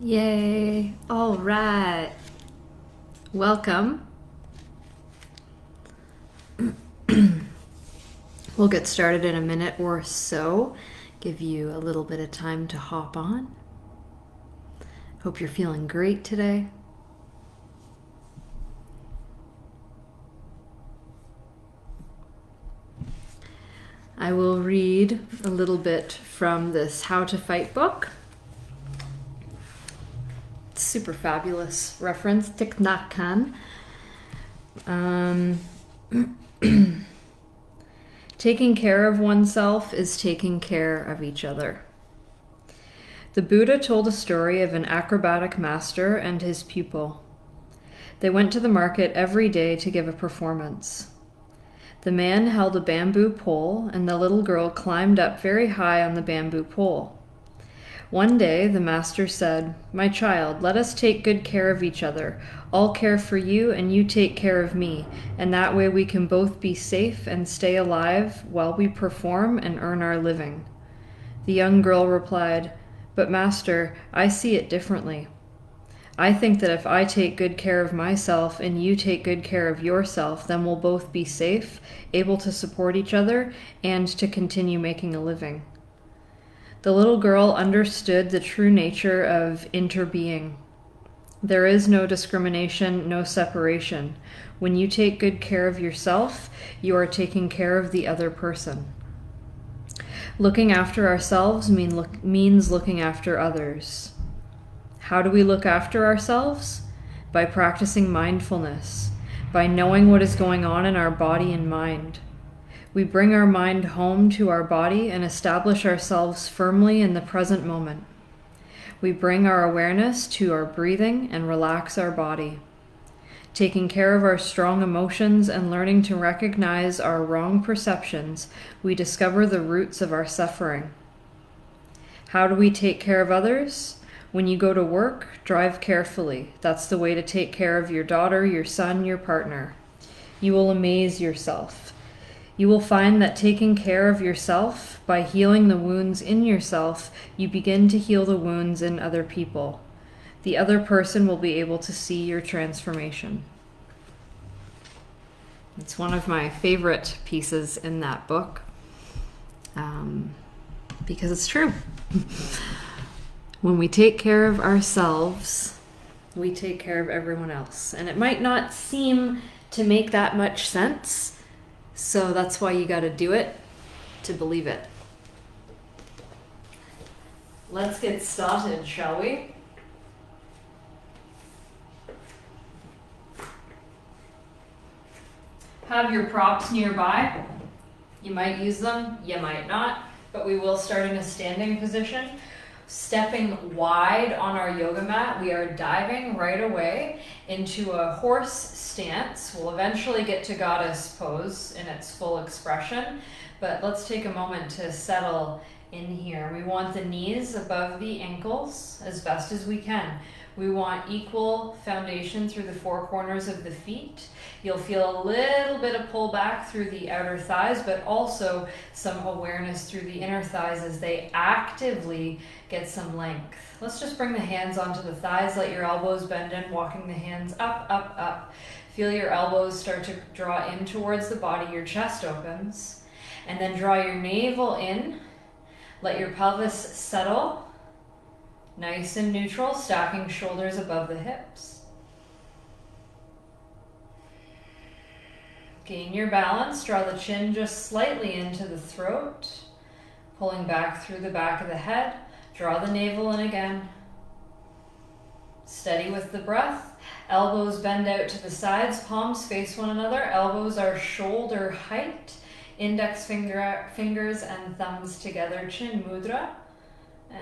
Yay! All right. Welcome. We'll get started in a minute or so. Give you a little bit of time to hop on. Hope you're feeling great today. I will read a little bit from this How to Fight book. Super fabulous reference. Thich Nhat Hanh. Taking care of oneself is taking care of each other. The Buddha told a story of an acrobatic master and his pupil. They went to the market every day to give a performance. The man held a bamboo pole, and the little girl climbed up very high on the bamboo pole. One day the master said, "My child, let us take good care of each other. I'll care for you and you take care of me, and that way we can both be safe and stay alive while we perform and earn our living." The young girl replied, "But master, I see it differently. I think that if I take good care of myself and you take good care of yourself, then we'll both be safe, able to support each other, and to continue making a living." The little girl understood the true nature of interbeing. There is no discrimination, no separation. When you take good care of yourself, you are taking care of the other person. Looking after ourselves means looking after others. How do we look after ourselves? By practicing mindfulness, by knowing what is going on in our body and mind. We bring our mind home to our body and establish ourselves firmly in the present moment. We bring our awareness to our breathing and relax our body. Taking care of our strong emotions and learning to recognize our wrong perceptions, we discover the roots of our suffering. How do we take care of others? When you go to work, drive carefully. That's the way to take care of your daughter, your son, your partner. You will amaze yourself. You will find that taking care of yourself, by healing the wounds in yourself, you begin to heal the wounds in other people. The other person will be able to see your transformation. It's one of my favorite pieces in that book, because it's true. When we take care of ourselves, we take care of everyone else. And it might not seem to make that much sense, so that's why you got to do it to believe it. Let's get started, shall we? Have your props nearby. You might use them, you might not, but we will start in a standing position. Stepping wide on our yoga mat, we are diving right away into a horse stance. We'll eventually get to goddess pose in its full expression, but let's take a moment to settle in here. We want the knees above the ankles as best as we can. We want equal foundation through the four corners of the feet. You'll feel a little bit of pullback through the outer thighs, but also some awareness through the inner thighs as they actively get some length. Let's just bring the hands onto the thighs, let your elbows bend in, walking the hands up, up, up. Feel your elbows start to draw in towards the body, your chest opens, and then draw your navel in. Let your pelvis settle. Nice and neutral, stacking shoulders above the hips. Gain your balance, draw the chin just slightly into the throat, pulling back through the back of the head, draw the navel in again. Steady with the breath, elbows bend out to the sides, palms face one another, elbows are shoulder height, index fingers and thumbs together, chin mudra.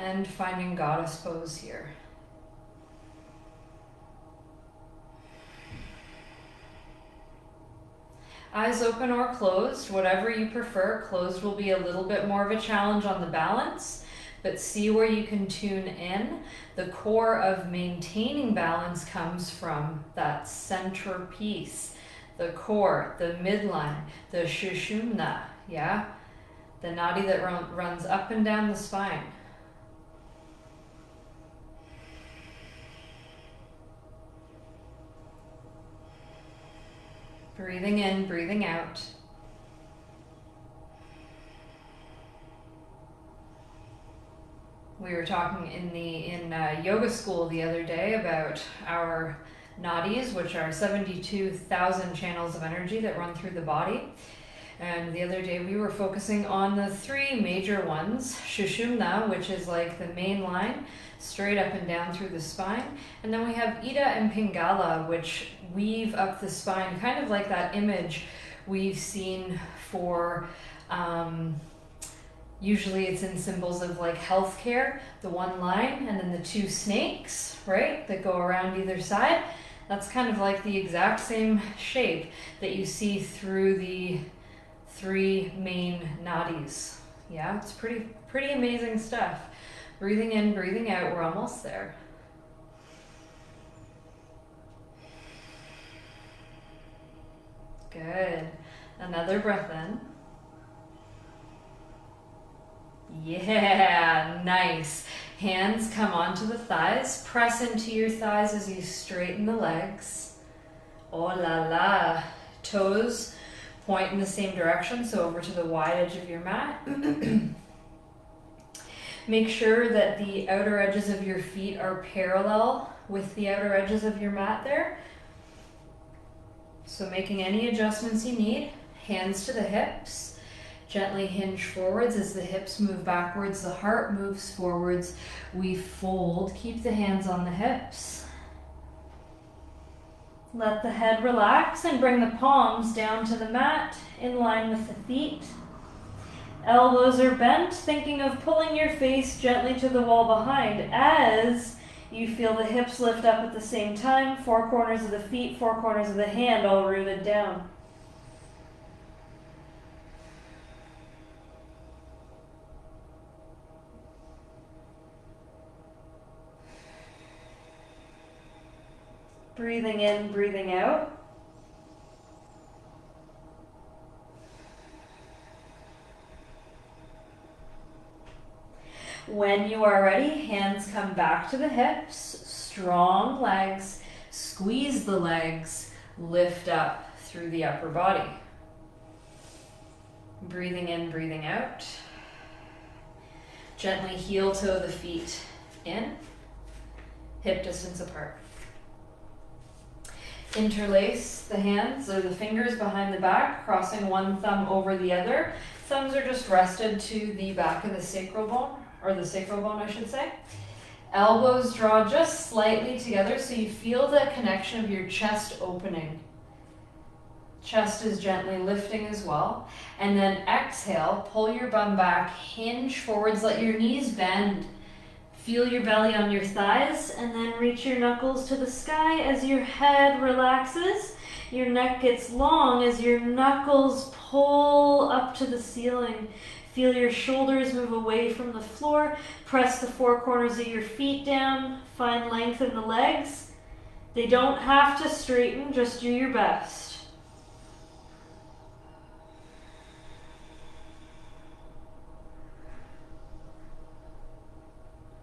And finding goddess pose here. Eyes open or closed, whatever you prefer. Closed will be a little bit more of a challenge on the balance, but see where you can tune in. The core of maintaining balance comes from that center piece, the core, the midline, the shushumna, yeah? The nadi that runs up and down the spine. Breathing in, breathing out. We were talking in yoga school the other day about our nadis, which are 72,000 channels of energy that run through the body. And the other day we were focusing on the three major ones, Shushumna, which is like the main line, straight up and down through the spine. And then we have Ida and Pingala, which weave up the spine, kind of like that image we've seen for, usually it's in symbols of like healthcare, the one line and then the two snakes, right, that go around either side. That's kind of like the exact same shape that you see through the three main nadis. Yeah, it's pretty amazing stuff. Breathing in, breathing out, we're almost there. Good. Another breath in. Yeah, nice. Hands come onto the thighs. Press into your thighs as you straighten the legs. Oh la la. Toes point in the same direction, so over to the wide edge of your mat. Make sure that the outer edges of your feet are parallel with the outer edges of your mat there. So making any adjustments you need. Hands to the hips. Gently hinge forwards as the hips move backwards, the heart moves forwards. We fold, keep the hands on the hips. Let the head relax and bring the palms down to the mat in line with the feet. Elbows are bent, thinking of pulling your face gently to the wall behind as you feel the hips lift up at the same time, four corners of the feet, four corners of the hand all rooted down. Breathing in, breathing out. When you are ready, hands come back to the hips, strong legs, squeeze the legs, lift up through the upper body. Breathing in, breathing out. Gently heel toe the feet in, hip distance apart. Interlace the hands or the fingers behind the back, crossing one thumb over the other. Thumbs are just rested to the back of the sacral bone, or the sacral bone, I should say. Elbows draw just slightly together so you feel the connection of your chest opening. Chest is gently lifting as well. And then exhale, pull your bum back, hinge forwards, let your knees bend. Feel your belly on your thighs and then reach your knuckles to the sky as your head relaxes. Your neck gets long as your knuckles pull up to the ceiling. Feel your shoulders move away from the floor. Press the four corners of your feet down. Find length in the legs. They don't have to straighten, just do your best.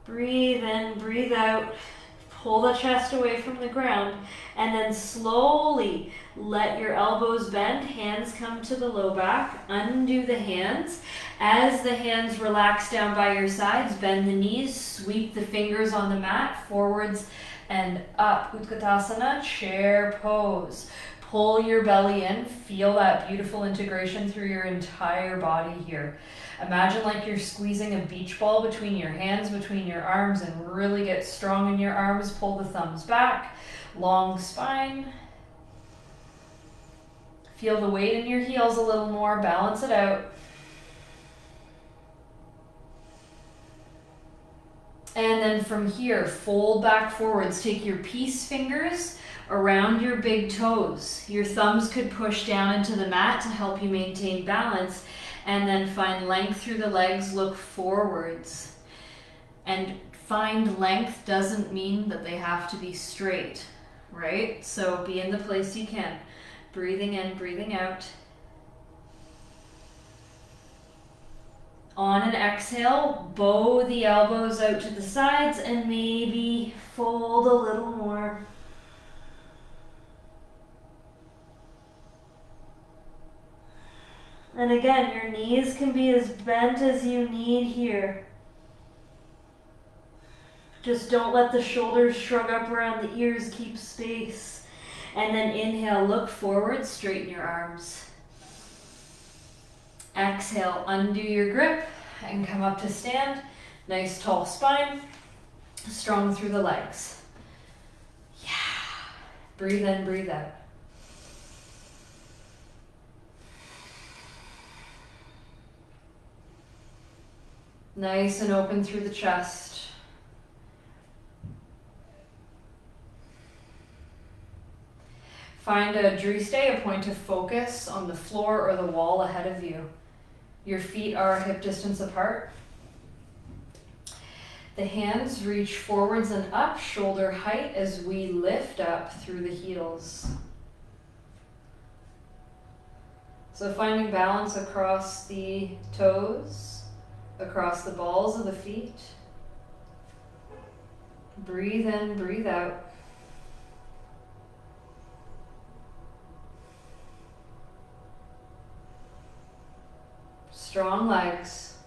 Breathe in, breathe out, pull the chest away from the ground, and then slowly let your elbows bend, hands come to the low back, undo the hands. As the hands relax down by your sides, bend the knees, sweep the fingers on the mat, forwards and up. Utkatasana, chair pose. Pull your belly in, feel that beautiful integration through your entire body here. Imagine like you're squeezing a beach ball between your hands, between your arms, and really get strong in your arms. Pull the thumbs back, long spine. Feel the weight in your heels a little more, balance it out. And then from here, fold back forwards. Take your peace fingers around your big toes. Your thumbs could push down into the mat to help you maintain balance. And then find length through the legs, look forwards. And find length doesn't mean that they have to be straight, right? So be in the place you can. Breathing in, breathing out. On an exhale, bow the elbows out to the sides and maybe fold a little more. And again, your knees can be as bent as you need here. Just don't let the shoulders shrug up around the ears, keep space. And then inhale, look forward, straighten your arms. Exhale, undo your grip and come up to stand. Nice tall spine, strong through the legs. Yeah. Breathe in, breathe out. Nice and open through the chest. Find a driste, a point of focus on the floor or the wall ahead of you. Your feet are hip distance apart. The hands reach forwards and up, shoulder height as we lift up through the heels. So finding balance across the toes, across the balls of the feet. Breathe in, breathe out. Strong legs.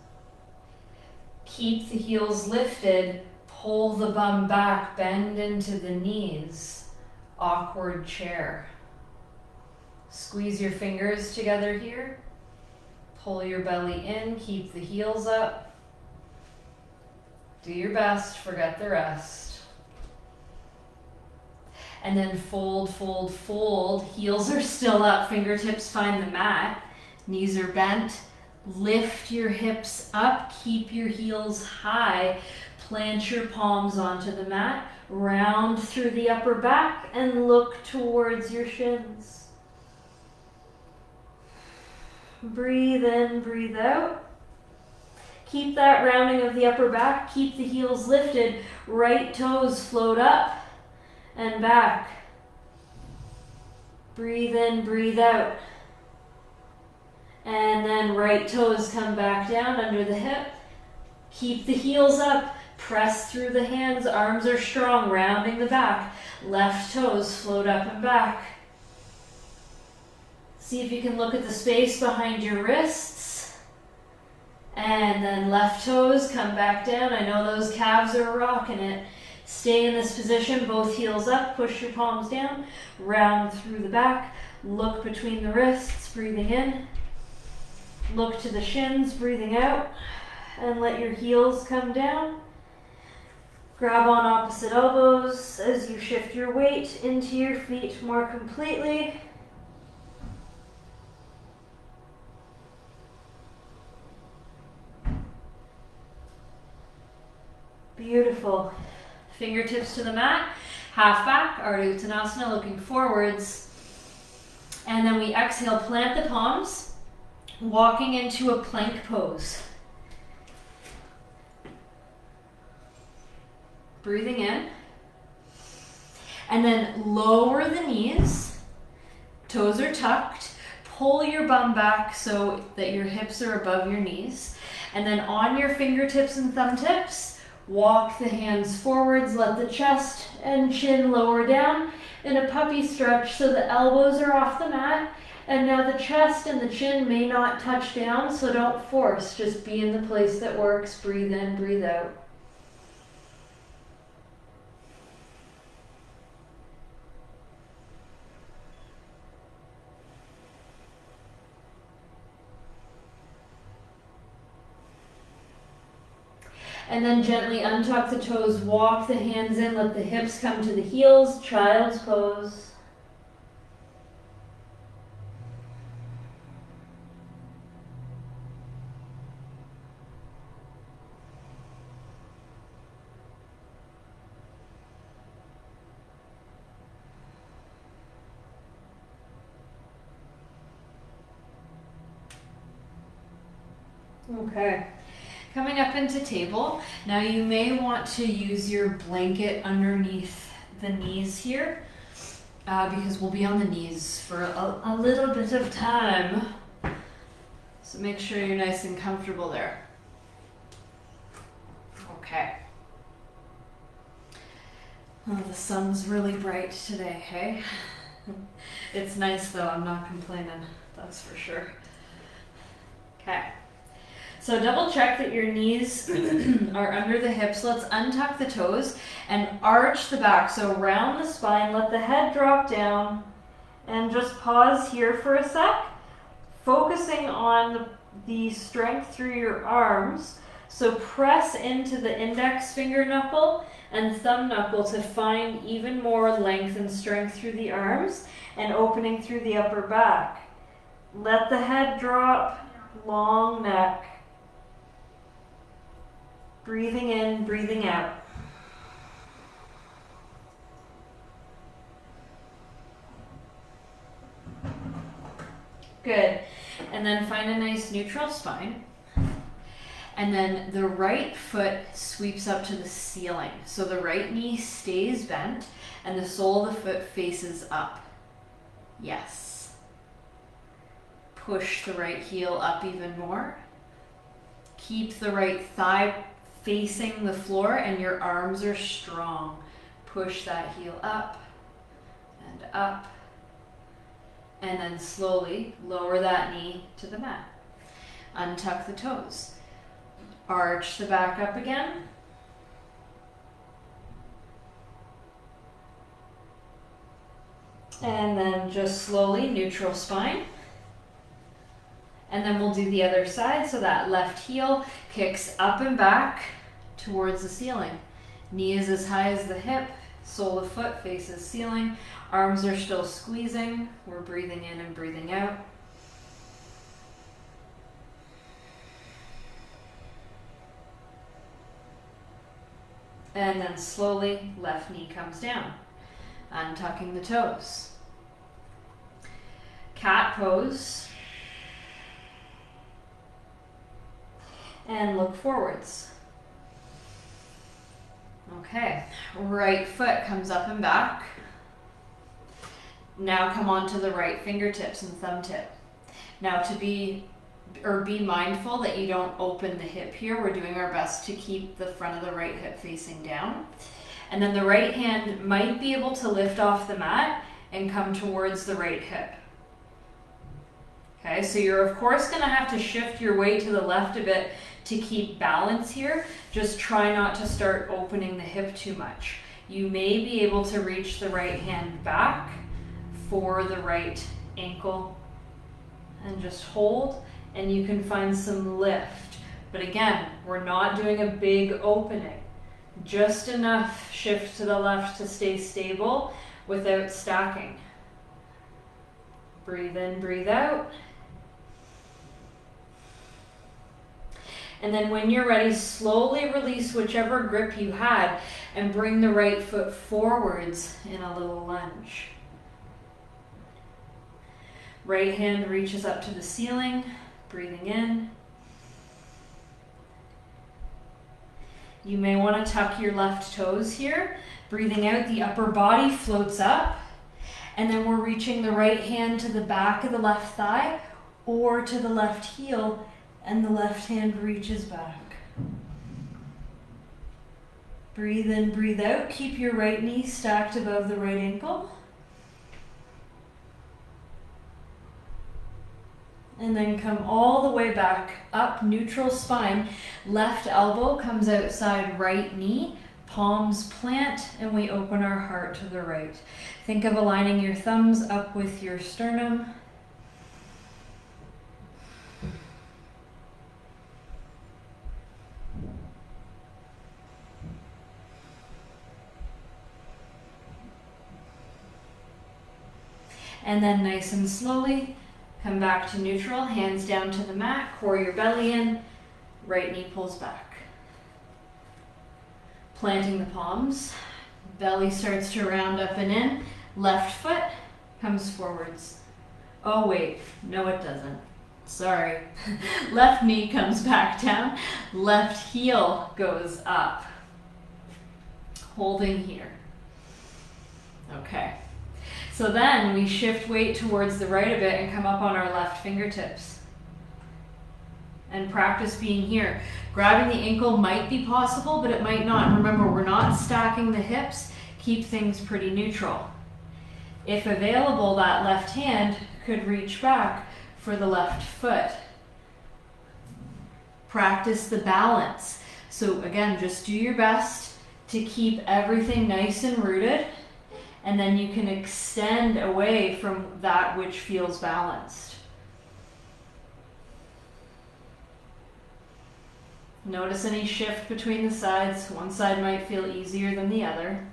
Keep the heels lifted, pull the bum back, bend into the knees. Awkward chair. Squeeze your fingers together here. Pull your belly in, keep the heels up. Do your best, forget the rest. And then fold, fold, fold. Heels are still up, fingertips find the mat. Knees are bent. Lift your hips up, keep your heels high. Plant your palms onto the mat. Round through the upper back and look towards your shins. Breathe in, breathe out. Keep that rounding of the upper back. Keep the heels lifted. Right toes float up and back. Breathe in, breathe out. And then right toes come back down under the hip. Keep the heels up. Press through the hands. Arms are strong, rounding the back. Left toes float up and back. See if you can look at the space behind your wrists. And then left toes come back down. I know those calves are rocking it. Stay in this position, both heels up. Push your palms down. Round through the back. Look between the wrists, breathing in. Look to the shins, breathing out, and let your heels come down. Grab on opposite elbows as you shift your weight into your feet more completely. Beautiful. Fingertips to the mat, half back, Ardha Uttanasana, looking forwards. And then we exhale, plant the palms. Walking into a plank pose. Breathing in. And then lower the knees. Toes are tucked. Pull your bum back so that your hips are above your knees. And then on your fingertips and thumb tips, walk the hands forwards. Let the chest and chin lower down in a puppy stretch so the elbows are off the mat. And now the chest and the chin may not touch down, so don't force. Just be in the place that works. Breathe in, breathe out. And then gently untuck the toes, walk the hands in, let the hips come to the heels, child's pose. Okay, coming up into table. Now you may want to use your blanket underneath the knees here because we'll be on the knees for a little bit of time. So make sure you're nice and comfortable there. Okay. Oh, the sun's really bright today, hey? It's nice though, I'm not complaining, that's for sure. Okay. So double check that your knees are under the hips. Let's untuck the toes and arch the back. So round the spine, let the head drop down, and just pause here for a sec, focusing on the strength through your arms. So press into the index finger knuckle and thumb knuckle to find even more length and strength through the arms and opening through the upper back. Let the head drop, long neck. Breathing in, breathing out. Good. And then find a nice neutral spine. And then the right foot sweeps up to the ceiling. So the right knee stays bent and the sole of the foot faces up. Yes. Push the right heel up even more. Keep the right thigh facing the floor and your arms are strong. Push that heel up and up. And then slowly lower that knee to the mat. Untuck the toes. Arch the back up again. And then just slowly neutral spine. And then we'll do the other side. So that left heel kicks up and back towards the ceiling. Knee is as high as the hip. Sole of foot faces ceiling. Arms are still squeezing. We're breathing in and breathing out. And then slowly left knee comes down. Untucking the toes. Cat pose. And look forwards. Okay, right foot comes up and back. Now come on to the right fingertips and thumb tip. Now be mindful that you don't open the hip here. We're doing our best to keep the front of the right hip facing down. And then the right hand might be able to lift off the mat and come towards the right hip. Okay, so you're of course gonna have to shift your weight to the left a bit to keep balance here. Just try not to start opening the hip too much. You may be able to reach the right hand back for the right ankle and just hold, and you can find some lift. But again, we're not doing a big opening. Just enough shift to the left to stay stable without stacking. Breathe in, breathe out. And then when you're ready, slowly release whichever grip you had and bring the right foot forwards in a little lunge. Right hand reaches up to the ceiling, breathing in. You may want to tuck your left toes here. Breathing out, the upper body floats up. And then we're reaching the right hand to the back of the left thigh or to the left heel, and the left hand reaches back. Breathe in, breathe out. Keep your right knee stacked above the right ankle. And then come all the way back up, neutral spine. Left elbow comes outside right knee. Palms plant, and we open our heart to the right. Think of aligning your thumbs up with your sternum. And then nice and slowly, come back to neutral, hands down to the mat, core your belly in, right knee pulls back. Planting the palms, belly starts to round up and in, left foot comes forwards. Oh wait, no it doesn't. Sorry. Left knee comes back down, left heel goes up. Holding here. Okay. So then we shift weight towards the right a bit and come up on our left fingertips. And practice being here. Grabbing the ankle might be possible, but it might not. Remember, we're not stacking the hips. Keep things pretty neutral. If available, that left hand could reach back for the left foot. practice the balance. So again, just do your best to keep everything nice and rooted, and then you can extend away from that which feels balanced. Notice any shift between the sides. One side might feel easier than the other.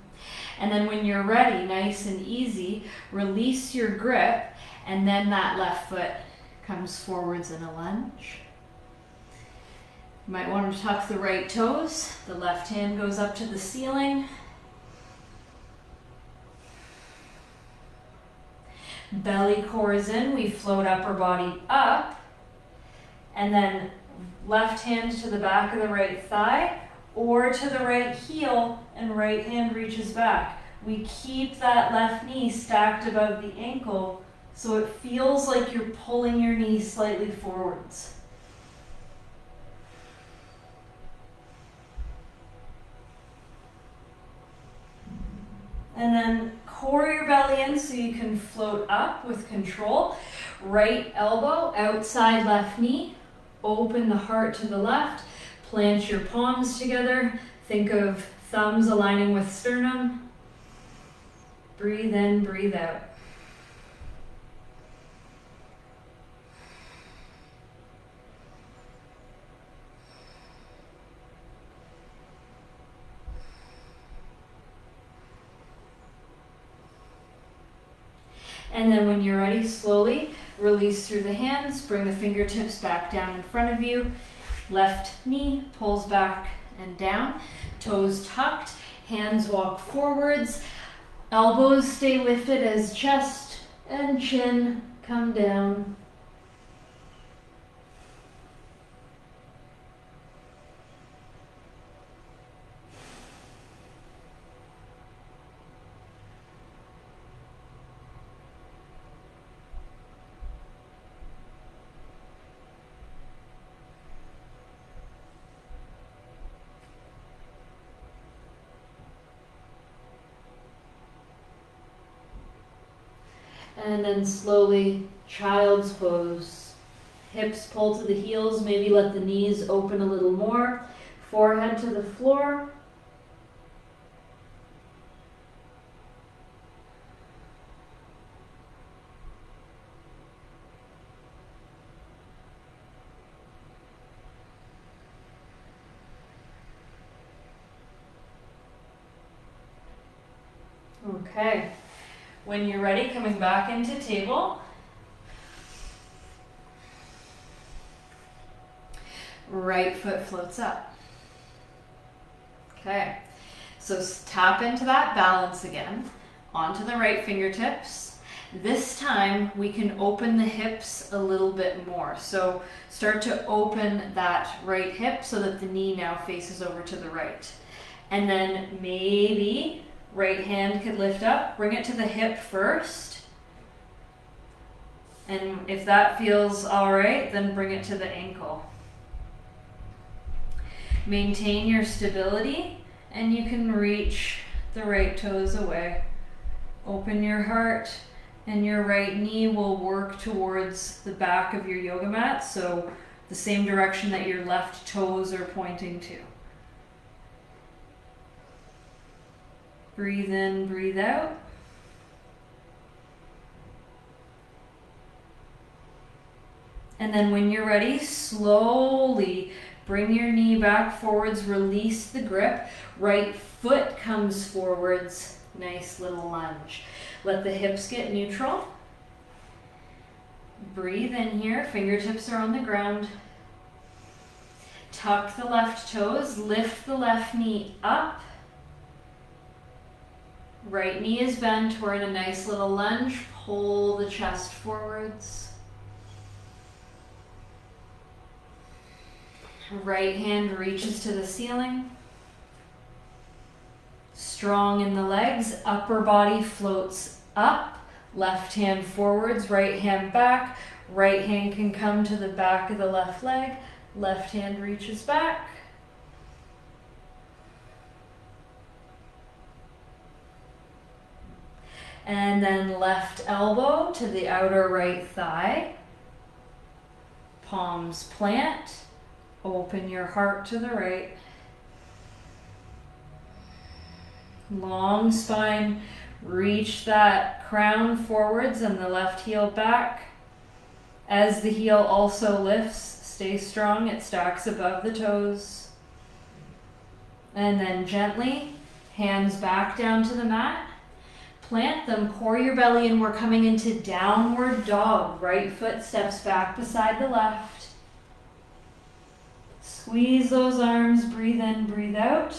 And then when you're ready, nice and easy, release your grip, and then that left foot comes forwards in a lunge. You might want to tuck the right toes. The left hand goes up to the ceiling. Belly cores in, we float upper body up, and then left hand to the back of the right thigh or to the right heel, and right hand reaches back. We keep that left knee stacked above the ankle so it feels like you're pulling your knee slightly forwards. And then core your belly in so you can float up with control. Right elbow, outside left knee. Open the heart to the left. Plant your palms together. Think of thumbs aligning with sternum. Breathe in, breathe out. And then when you're ready, slowly release through the hands, bring the fingertips back down in front of you. Left knee pulls back and down, toes tucked, hands walk forwards, elbows stay lifted as chest and chin come down. And then slowly, child's pose. Hips pull to the heels, maybe let the knees open a little more. Forehead to the floor. Okay. When you're ready, coming back into table. Right foot floats up. Okay, so tap into that balance again, onto the right fingertips. This time we can open the hips a little bit more. So start to open that right hip so that the knee now faces over to the right. And then maybe right hand could lift up, bring it to the hip first. And if that feels all right, then bring it to the ankle. Maintain your stability, and you can reach the right toes away. Open your heart, and your right knee will work towards the back of your yoga mat, so the same direction that your left toes are pointing to. Breathe in, breathe out. And then when you're ready, slowly bring your knee back forwards, release the grip. Right foot comes forwards, nice little lunge. Let the hips get neutral. Breathe in here, fingertips are on the ground. Tuck the left toes, lift the left knee up. Right knee is bent, we're in a nice little lunge. Pull the chest forwards. Right hand reaches to the ceiling. Strong in the legs, upper body floats up. Left hand forwards, right hand back. Right hand can come to the back of the left leg. Left hand reaches back. And then left elbow to the outer right thigh. Palms plant. Open your heart to the right. Long spine. Reach that crown forwards and the left heel back. As the heel also lifts, stay strong. It stacks above the toes. And then gently, hands back down to the mat. Plant them, core your belly, and we're coming into downward dog. Right foot steps back beside the left. Squeeze those arms, breathe in, breathe out.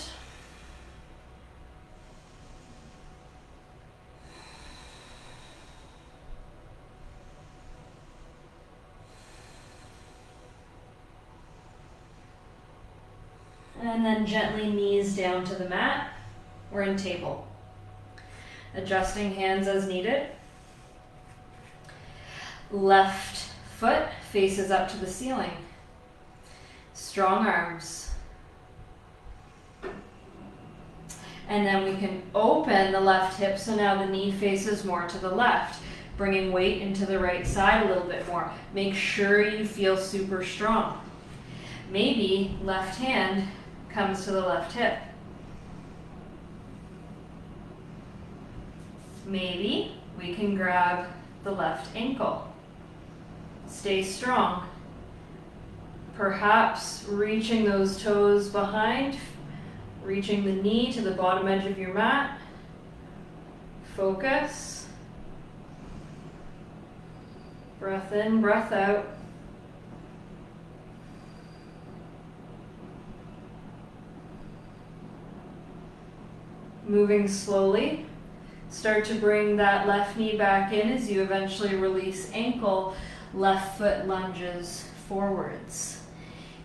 And then gently knees down to the mat. We're in table. Adjusting hands as needed. Left foot faces up to the ceiling. Strong arms. And then we can open the left hip so now the knee faces more to the left, bringing weight into the right side a little bit more. Make sure you feel super strong. Maybe left hand comes to the left hip. Maybe we can grab the left ankle. Stay strong. Perhaps reaching those toes behind, reaching the knee to the bottom edge of your mat. Focus. Breath in, breath out. Moving slowly. Start to bring that left knee back in as you eventually release ankle. Left foot lunges forwards.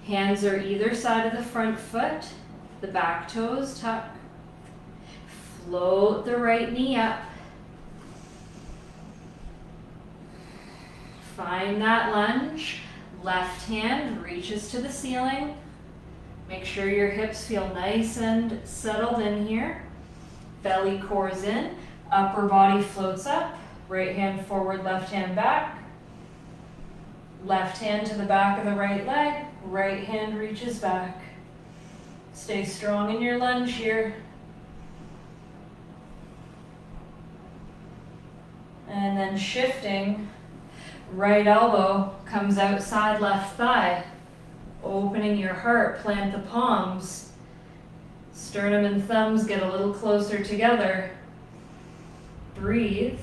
Hands are either side of the front foot. The back toes tuck. Float the right knee up. Find that lunge. Left hand reaches to the ceiling. Make sure your hips feel nice and settled in here. Belly cores in. Upper body floats up. Right hand forward, left hand back. Left hand to the back of the right leg. Right hand reaches back. Stay strong in your lunge here. And then shifting, right elbow comes outside left thigh. Opening your heart, plant the palms. Sternum and thumbs get a little closer together. Breathe.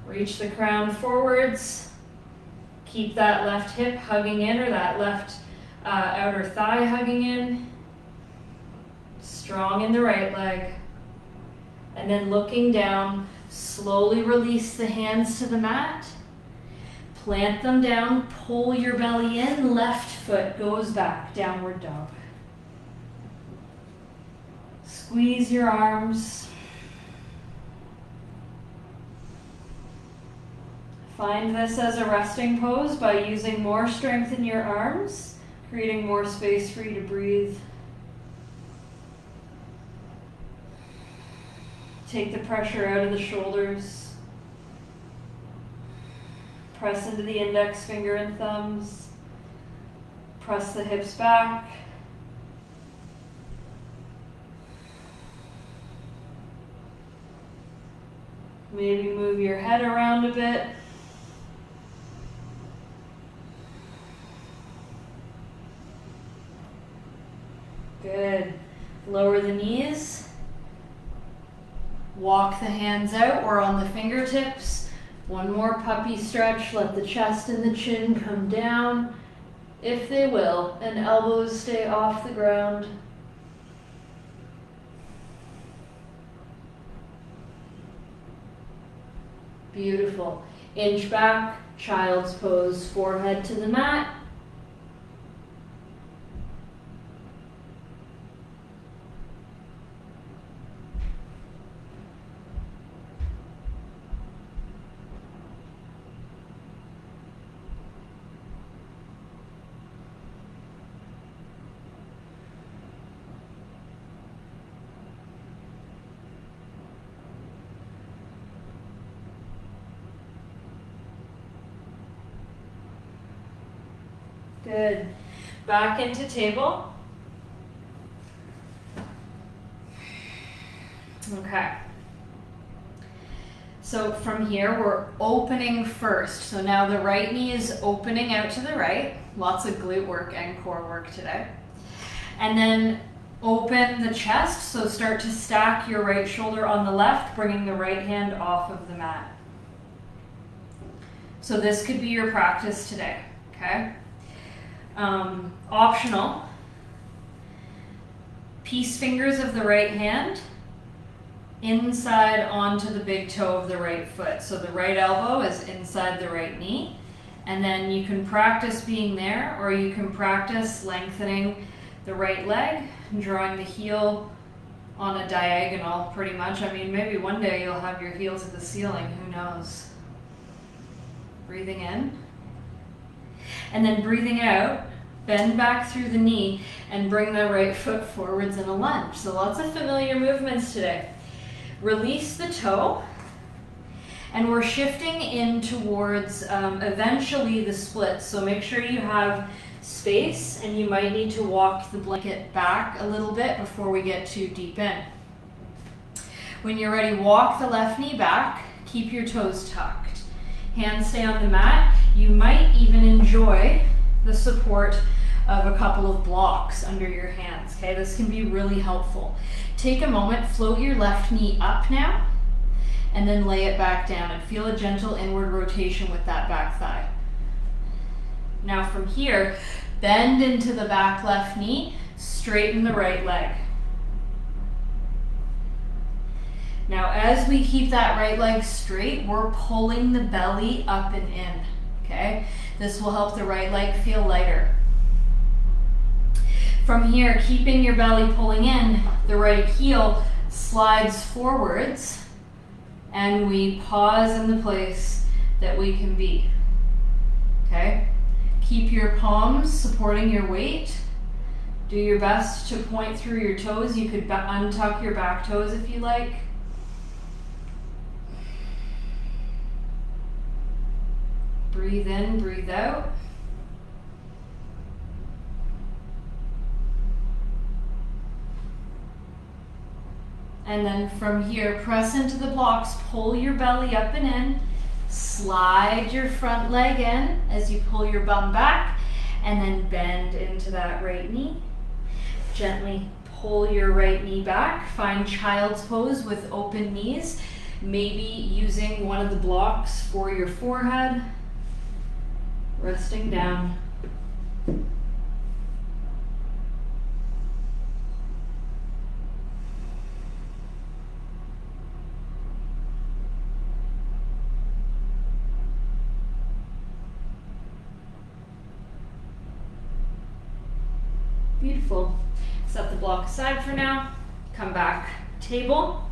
Reach the crown forwards. Keep that left hip hugging in or that left outer thigh hugging in. Strong in the right leg. And then looking down, slowly release the hands to the mat. Plant them down, pull your belly in, left foot goes back, downward dog. Squeeze your arms. Find this as a resting pose by using more strength in your arms, creating more space for you to breathe. Take the pressure out of the shoulders. Press into the index finger and thumbs. Press the hips back. Maybe move your head around a bit. Good. Lower the knees. Walk the hands out or on the fingertips. One more puppy stretch. Let the chest and the chin come down, if they will, and elbows stay off the ground. Beautiful. Inch back, child's pose, forehead to the mat. Good. Back into table. Okay. So from here, we're opening first. So now the right knee is opening out to the right. Lots of glute work and core work today. And then open the chest. So start to stack your right shoulder on the left, bringing the right hand off of the mat. So this could be your practice today, okay? Optional. Peace fingers of the right hand inside onto the big toe of the right foot. So the right elbow is inside the right knee. And then you can practice being there, or you can practice lengthening the right leg and drawing the heel on a diagonal pretty much. I mean, maybe one day you'll have your heels at the ceiling, who knows? Breathing in. And then breathing out, bend back through the knee and bring the right foot forwards in a lunge. So lots of familiar movements today. Release the toe, and we're shifting in towards eventually the splits. So make sure you have space, and you might need to walk the blanket back a little bit before we get too deep in. When you're ready, walk the left knee back, keep your toes tucked. Hands stay on the mat. You might even enjoy the support of a couple of blocks under your hands, okay? This can be really helpful. Take a moment, float your left knee up now, and then lay it back down and feel a gentle inward rotation with that back thigh. Now from here, bend into the back left knee, straighten the right leg. Now as we keep that right leg straight, we're pulling the belly up and in, okay? This will help the right leg feel lighter. From here, keeping your belly pulling in, the right heel slides forwards, and we pause in the place that we can be, okay? Keep your palms supporting your weight. Do your best to point through your toes. You could untuck your back toes if you like. Breathe in, breathe out. And then from here, press into the blocks, pull your belly up and in, slide your front leg in as you pull your bum back, and then bend into that right knee. Gently pull your right knee back, find child's pose with open knees, maybe using one of the blocks for your forehead, resting down. Beautiful. Set the block aside for now. Come back, table.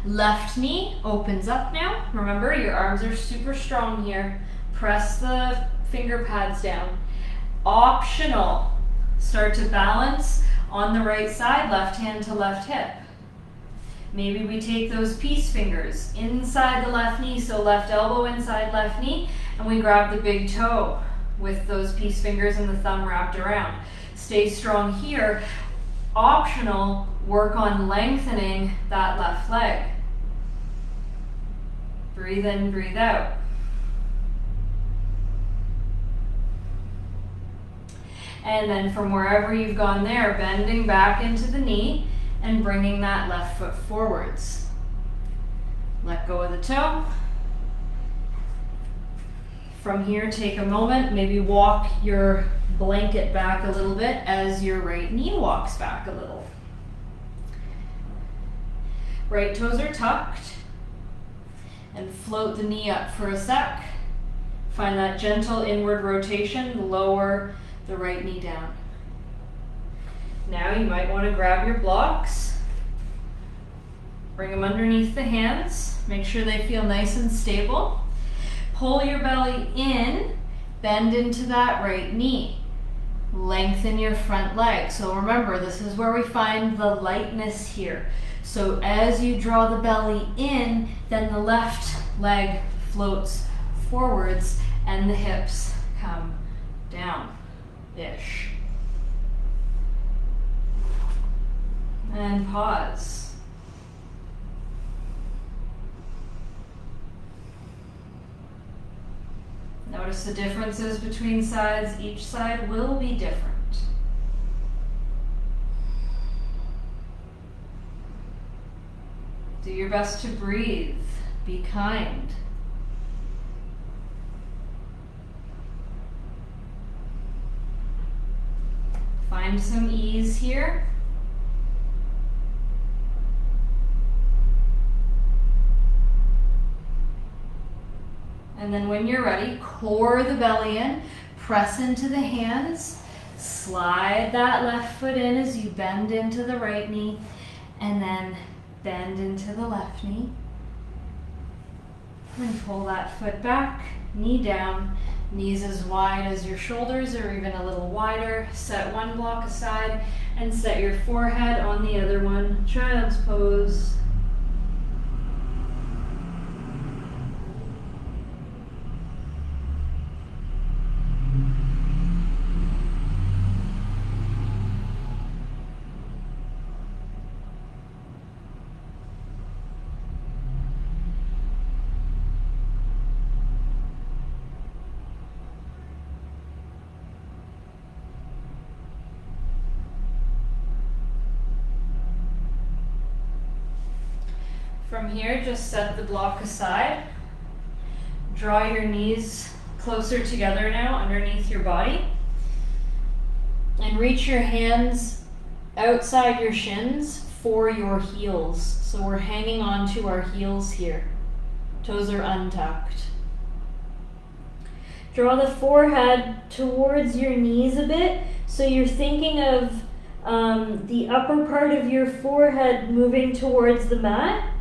Left knee opens up now. Remember, your arms are super strong here. Press the finger pads down. Optional. Start to balance on the right side, left hand to left hip. Maybe we take those peace fingers inside the left knee, so left elbow inside left knee, and we grab the big toe with those peace fingers and the thumb wrapped around. Stay strong here. Optional, work on lengthening that left leg. Breathe in, breathe out. And then from wherever you've gone there, bending back into the knee and bringing that left foot forwards. Let go of the toe. From here, take a moment, maybe walk your blanket back a little bit as your right knee walks back a little. Right toes are tucked, and float the knee up for a sec. Find that gentle inward rotation, lower the right knee down. Now you might want to grab your blocks, bring them underneath the hands, make sure they feel nice and stable. Pull your belly in, bend into that right knee. Lengthen your front leg. So remember, this is where we find the lightness here. So as you draw the belly in, then the left leg floats forwards and the hips come down-ish. And pause. Notice the differences between sides. Each side will be different. Do your best to breathe. Be kind. Find some ease here. And then when you're ready, core the belly in, press into the hands, slide that left foot in as you bend into the right knee, and then bend into the left knee. And pull that foot back, knee down, knees as wide as your shoulders or even a little wider. Set one block aside and set your forehead on the other one. Child's pose. From here, just set the block aside. Draw your knees closer together now underneath your body. And reach your hands outside your shins for your heels. So we're hanging on to our heels here. Toes are untucked. Draw the forehead towards your knees a bit. So you're thinking of the upper part of your forehead moving towards the mat.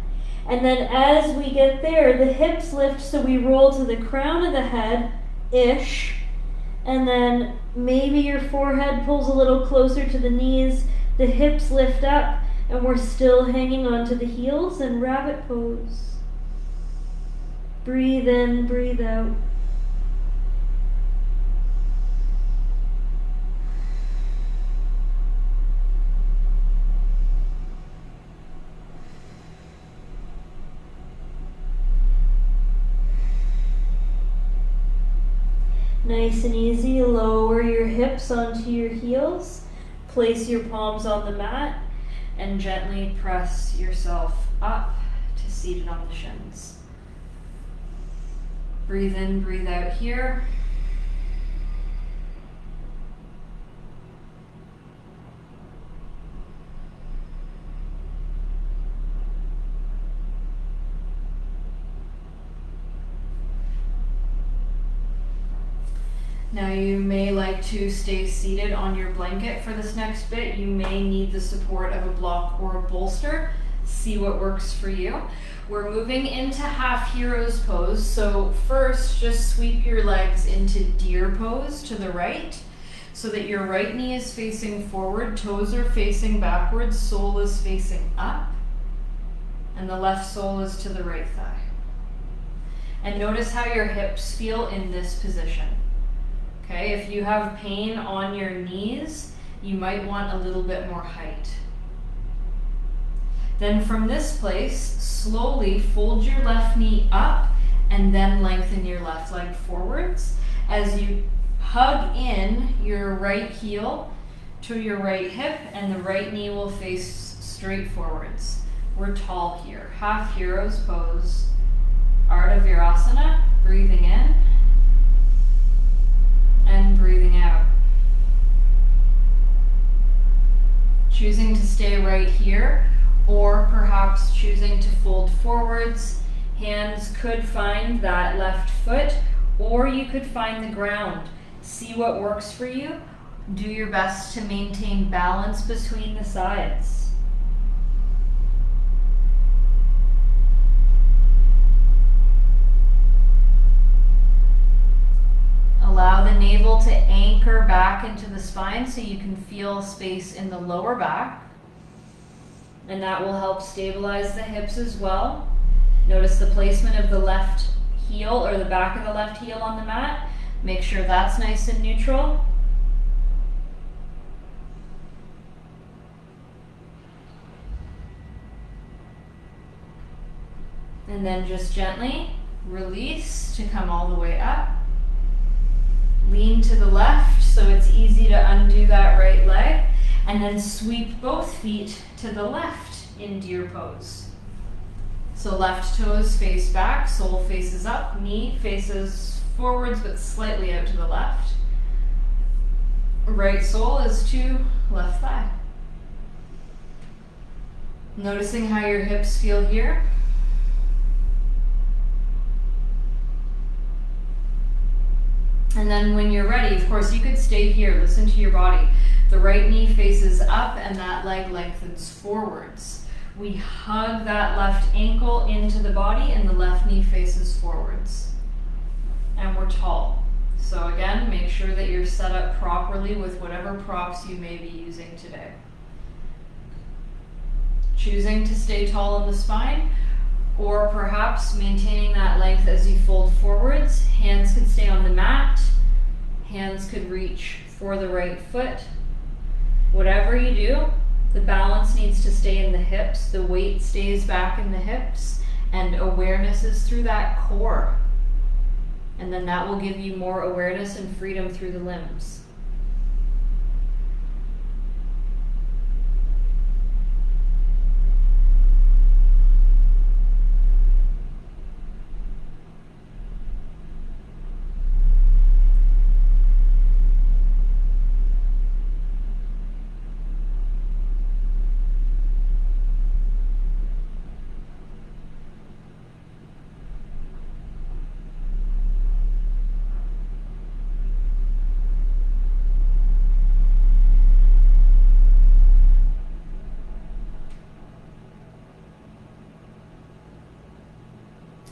And then as we get there, the hips lift so we roll to the crown of the head-ish. And then maybe your forehead pulls a little closer to the knees, the hips lift up, and we're still hanging onto the heels and rabbit pose. Breathe in, breathe out. Nice and easy, lower your hips onto your heels, place your palms on the mat, and gently press yourself up to seated on the shins. Breathe in, breathe out here. Now you may like to stay seated on your blanket for this next bit. You may need the support of a block or a bolster. See what works for you. We're moving into half hero's pose. So first, just sweep your legs into deer pose to the right so that your right knee is facing forward, toes are facing backwards, sole is facing up, and the left sole is to the right thigh. And notice how your hips feel in this position. Okay, if you have pain on your knees, you might want a little bit more height. Then from this place, slowly fold your left knee up and then lengthen your left leg forwards as you hug in your right heel to your right hip, and the right knee will face straight forwards. We're tall here. Half hero's pose. Ardha Virasana, breathing in and breathing out. Choosing to stay right here, or perhaps choosing to fold forwards. Hands could find that left foot, or you could find the ground. See what works for you. Do your best to maintain balance between the sides. Allow the navel to anchor back into the spine so you can feel space in the lower back. And that will help stabilize the hips as well. Notice the placement of the left heel heel or the back of the left heel on the mat. Make sure that's nice and neutral. And then just gently release to come all the way up. Lean to the left so it's easy to undo that right leg. And then sweep both feet to the left in deer pose. So left toes face back, sole faces up, knee faces forwards but slightly out to the left. Right sole is to left thigh. Noticing how your hips feel here. And then when you're ready, of course, you could stay here, listen to your body. The right knee faces up and that leg lengthens forwards. We hug that left ankle into the body and the left knee faces forwards. And we're tall. So again, make sure that you're set up properly with whatever props you may be using today. Choosing to stay tall in the spine, or perhaps maintaining that length as you fold forwards. Hands could stay on the mat. Hands could reach for the right foot. Whatever you do, the balance needs to stay in the hips. The weight stays back in the hips, and awareness is through that core. And then that will give you more awareness and freedom through the limbs.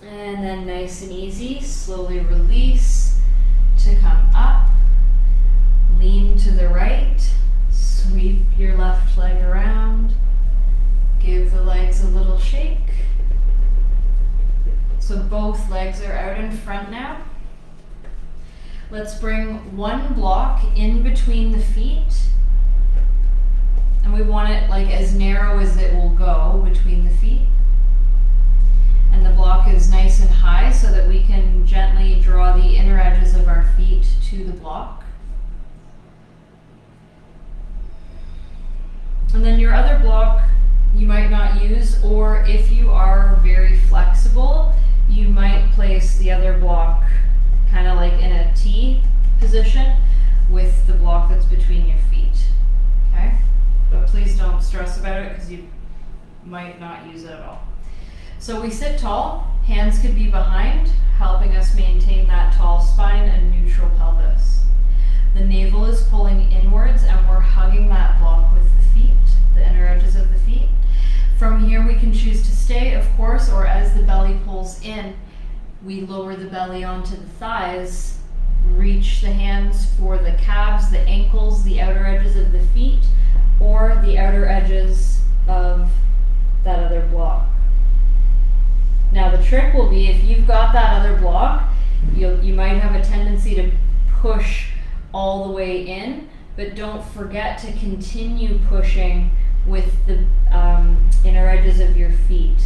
And then nice and easy, slowly release to come up, lean to the right, sweep your left leg around, give the legs a little shake. So both legs are out in front now. Let's bring one block in between the feet, and we want it like as narrow as it will go between the feet. And the block is nice and high so that we can gently draw the inner edges of our feet to the block. And then your other block you might not use, or if you are very flexible, you might place the other block kind of like in a T position with the block that's between your feet. Okay? But please don't stress about it because you might not use it at all. So we sit tall, hands could be behind, helping us maintain that tall spine and neutral pelvis. The navel is pulling inwards and we're hugging that block with the feet, the inner edges of the feet. From here we can choose to stay, of course, or as the belly pulls in, we lower the belly onto the thighs, reach the hands for the calves, the ankles, the outer edges of the feet, or the outer edges of that other block. Now the trick will be, if you've got that other block, you might have a tendency to push all the way in, but don't forget to continue pushing with the inner edges of your feet.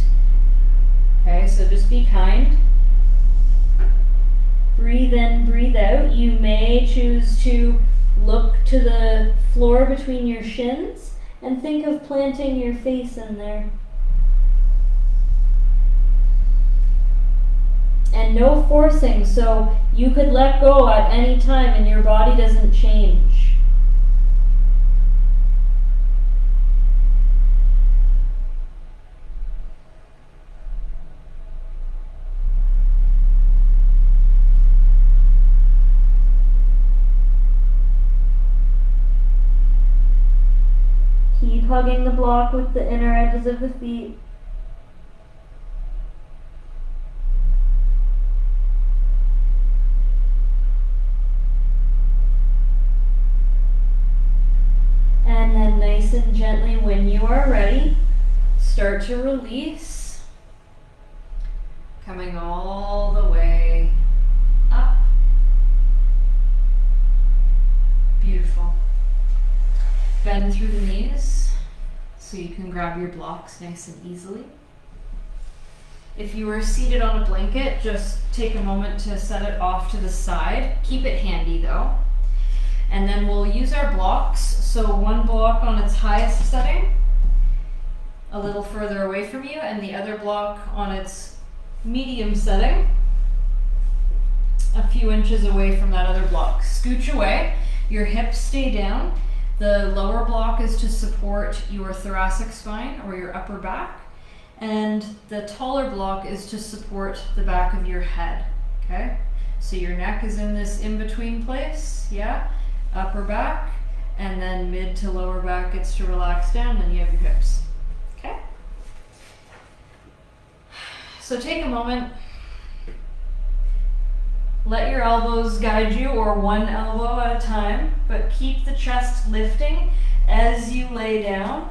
Okay, so just be kind. Breathe in, breathe out. You may choose to look to the floor between your shins and think of planting your face in there. And no forcing, so you could let go at any time and your body doesn't change. Keep hugging the block with the inner edges of the feet. And then nice and gently, when you are ready, start to release. Coming all the way up. Beautiful. Bend through the knees so you can grab your blocks nice and easily. If you are seated on a blanket, just take a moment to set it off to the side. Keep it handy though. And then we'll use our blocks. So one block on its highest setting, a little further away from you, and the other block on its medium setting, a few inches away from that other block. Scooch away, your hips stay down. The lower block is to support your thoracic spine or your upper back, and the taller block is to support the back of your head, okay? So your neck is in this in-between place, yeah? Upper back, and then mid to lower back gets to relax down, then you have your hips, okay? So take a moment, let your elbows guide you, or one elbow at a time, but keep the chest lifting as you lay down.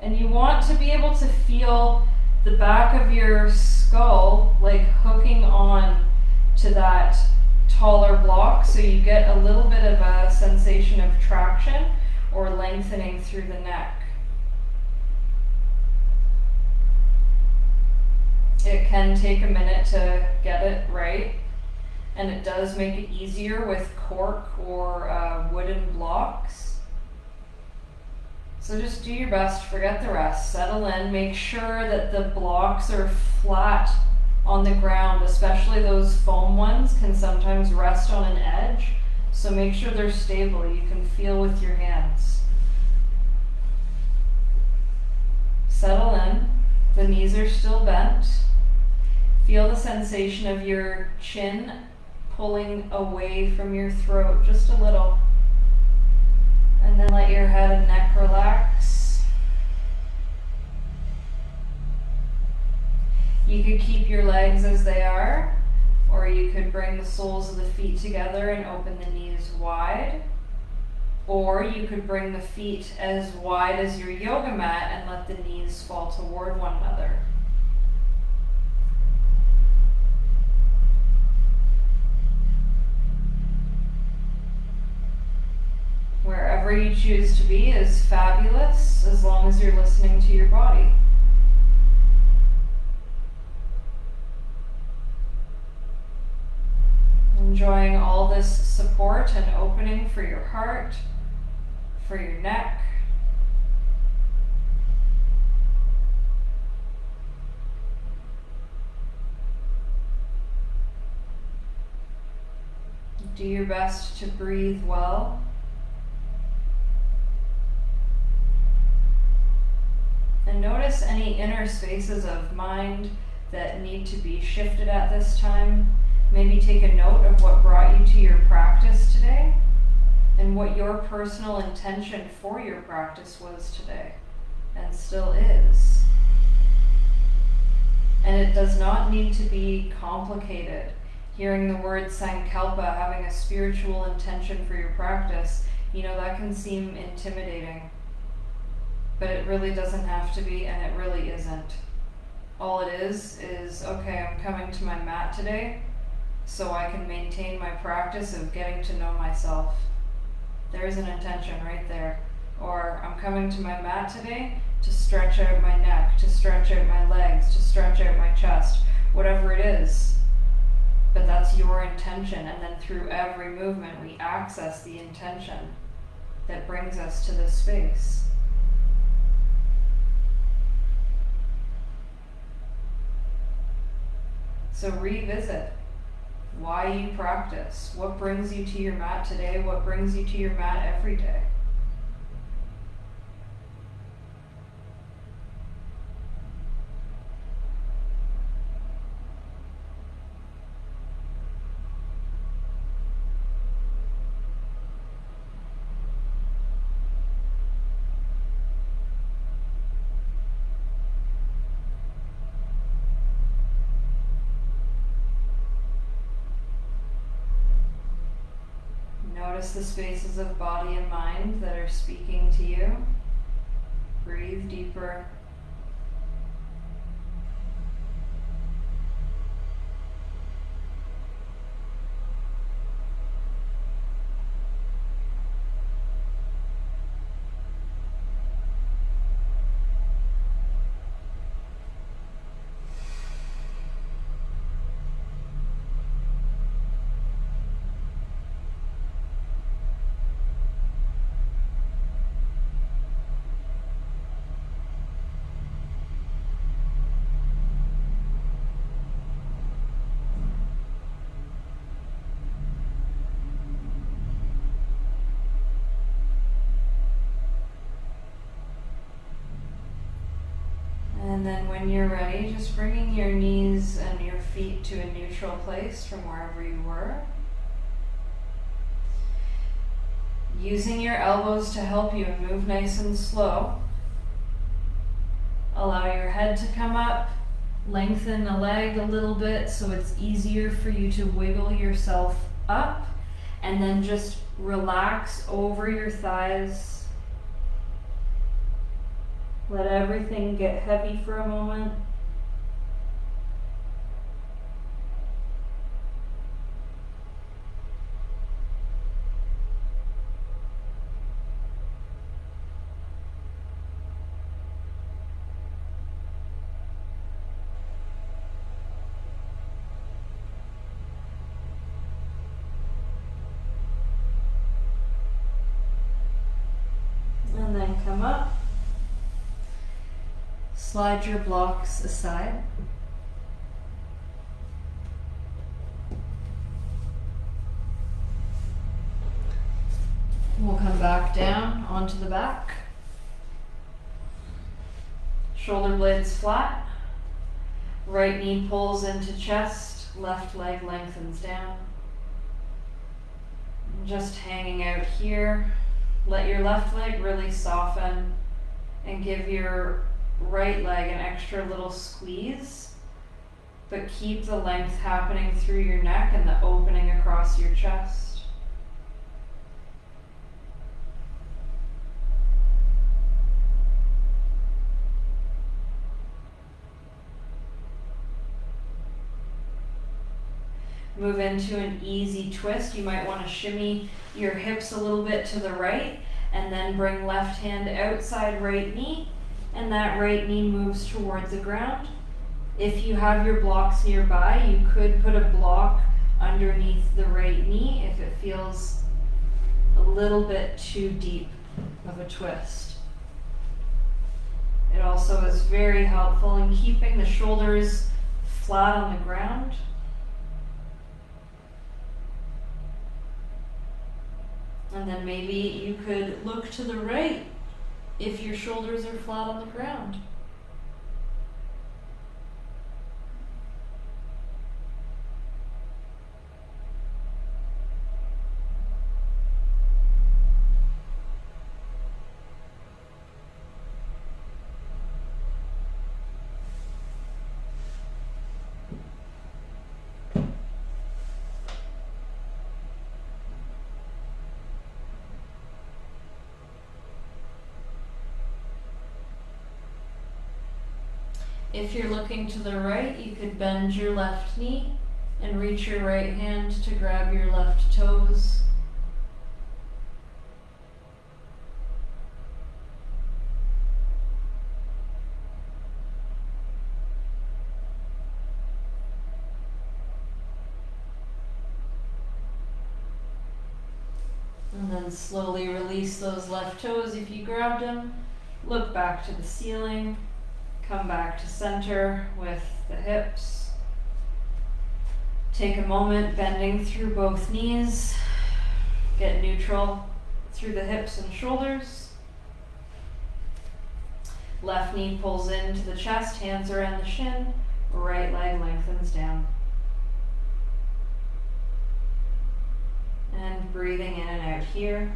And you want to be able to feel the back of your skull like hooking on to that taller block, so you get a little bit of a sensation of traction or lengthening through the neck. It can take a minute to get it right, and it does make it easier with cork or wooden blocks. So just do your best, forget the rest, settle in, make sure that the blocks are flat on the ground, especially those foam ones can sometimes rest on an edge, so make sure they're stable, you can feel with your hands. Settle in, the knees are still bent. Feel the sensation of your chin pulling away from your throat just a little. And then let your head and neck relax. You could keep your legs as they are, or you could bring the soles of the feet together and open the knees wide. Or you could bring the feet as wide as your yoga mat and let the knees fall toward one another. Wherever you choose to be is fabulous, as long as you're listening to your body. Enjoying all this support and opening for your heart, for your neck. Do your best to breathe well. And notice any inner spaces of mind that need to be shifted at this time. Maybe take a note of what brought you to your practice today and what your personal intention for your practice was today and still is. And it does not need to be complicated. Hearing the word Sankalpa, having a spiritual intention for your practice, that can seem intimidating. But it really doesn't have to be, and it really isn't. All it is, okay, I'm coming to my mat today so I can maintain my practice of getting to know myself. There's an intention right there. Or I'm coming to my mat today to stretch out my neck, to stretch out my legs, to stretch out my chest, whatever it is. But that's your intention, and then through every movement we access the intention that brings us to this space. So revisit why you practice, what brings you to your mat today, what brings you to your mat every day. Notice the spaces of body and mind that are speaking to you. Breathe deeper. And then when you're ready, just bringing your knees and your feet to a neutral place from wherever you were. Using your elbows to help you and move nice and slow. Allow your head to come up, lengthen the leg a little bit so it's easier for you to wiggle yourself up, and then just relax over your thighs. Let everything get heavy for a moment. And then come up. Slide your blocks aside. We'll come back down onto the back. Shoulder blades flat. Right knee pulls into chest, left leg lengthens down. Just hanging out here. Let your left leg really soften and give your right leg an extra little squeeze, but keep the length happening through your neck and the opening across your chest. Move into an easy twist. You might want to shimmy your hips a little bit to the right and then bring left hand outside right knee, and that right knee moves towards the ground. If you have your blocks nearby, you could put a block underneath the right knee if it feels a little bit too deep of a twist. It also is very helpful in keeping the shoulders flat on the ground. And then maybe you could look to the right if your shoulders are flat on the ground. If you're looking to the right, you could bend your left knee and reach your right hand to grab your left toes. And then slowly release those left toes if you grabbed them. Look back to the ceiling. Come back to center with the hips. Take a moment bending through both knees. Get neutral through the hips and shoulders. Left knee pulls into the chest, hands around the shin. Right leg lengthens down. And breathing in and out here.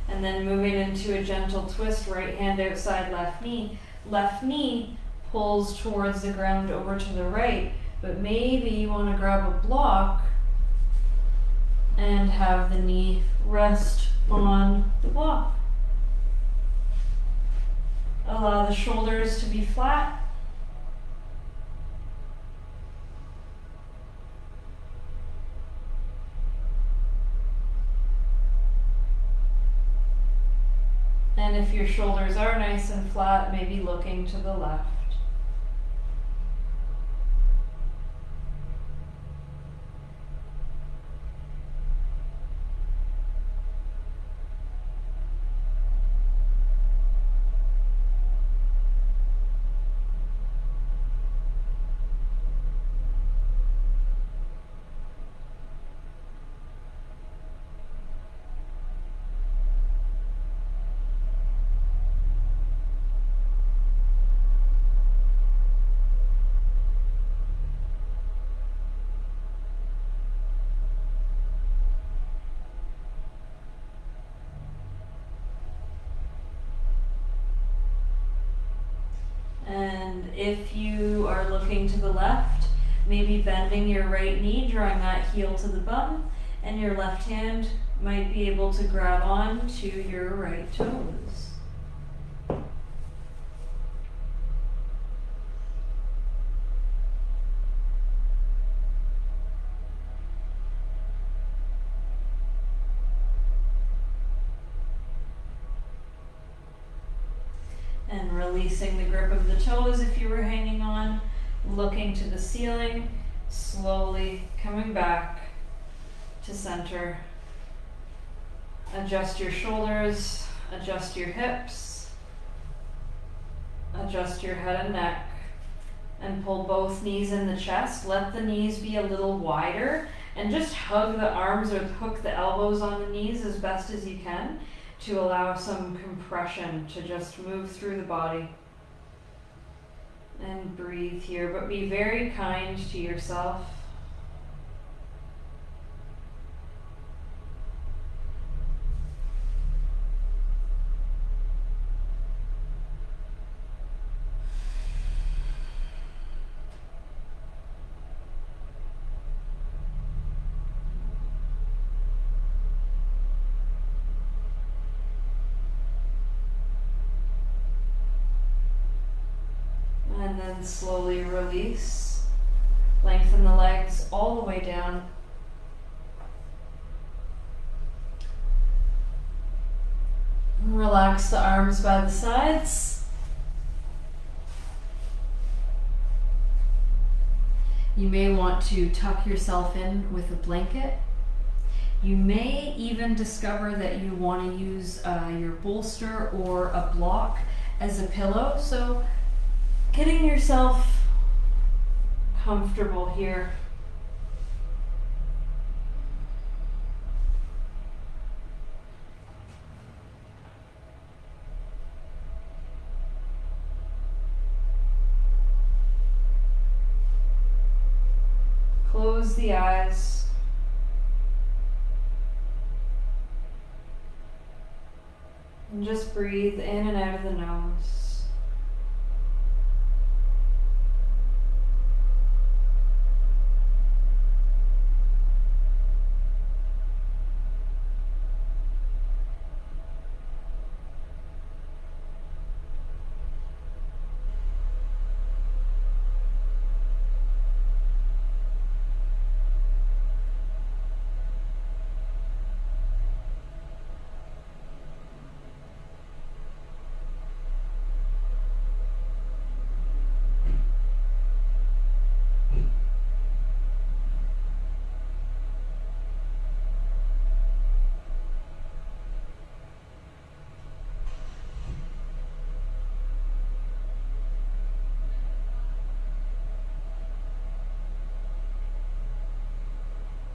And then moving into a gentle twist, right hand outside left knee. Left knee pulls towards the ground over to the right, but maybe you want to grab a block and have the knee rest on the block. Allow the shoulders to be flat. And if your shoulders are nice and flat, maybe looking to the left. And if you are looking to the left, maybe bending your right knee, drawing that heel to the bum, and your left hand might be able to grab on to your right toes. And releasing the grip of the toes if you were hanging on, looking to the ceiling, slowly coming back to center. Adjust your shoulders, adjust your hips, adjust your head and neck, and pull both knees in the chest. Let the knees be a little wider, and just hug the arms or hook the elbows on the knees as best as you can to allow some compression to just move through the body. And breathe here, but be very kind to yourself. And then slowly release. Lengthen the legs all the way down. Relax the arms by the sides. You may want to tuck yourself in with a blanket. You may even discover that you want to use your bolster or a block as a pillow. So getting yourself comfortable here. Close the eyes. And just breathe in and out of the nose.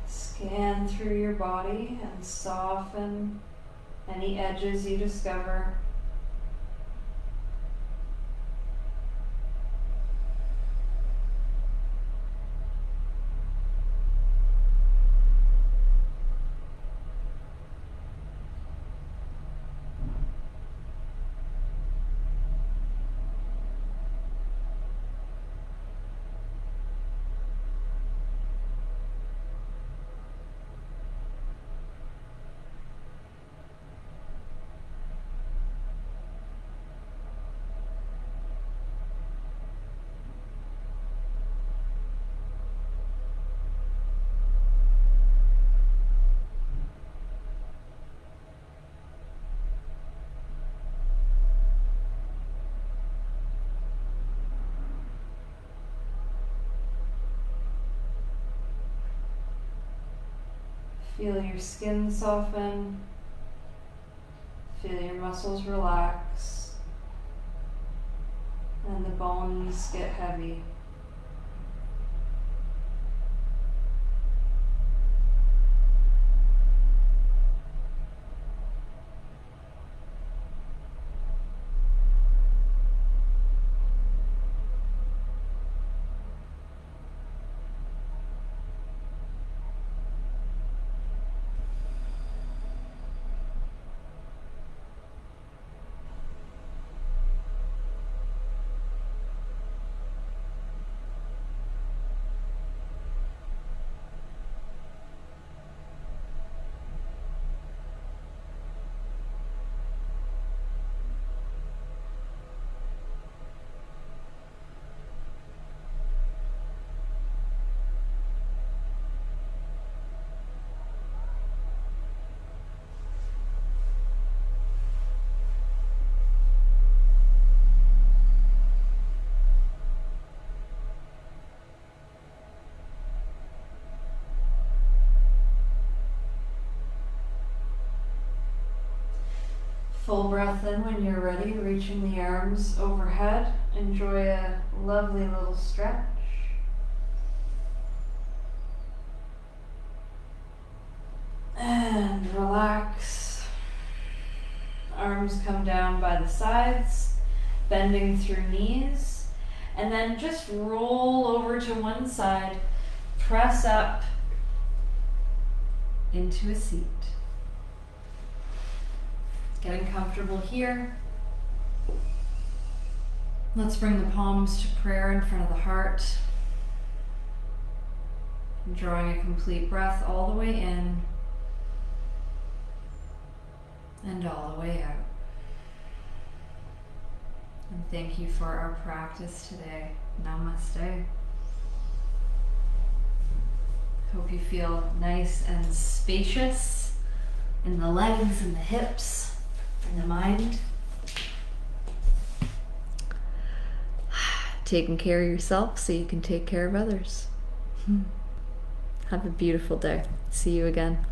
Scan through your body and soften any edges you discover. Feel your skin soften. Feel your muscles relax. And the bones get heavy. breath in when you're ready, reaching the arms overhead. Enjoy a lovely little stretch. And relax. Arms come down by the sides, bending through knees. And then just roll over to one side, press up into a seat. Getting comfortable here. Let's bring the palms to prayer in front of the heart. Drawing a complete breath all the way in and all the way out. And thank you for our practice today. Namaste. Hope you feel nice and spacious in the legs and the hips and the mind. Taking care of yourself so you can take care of others. Have a beautiful day. See you again.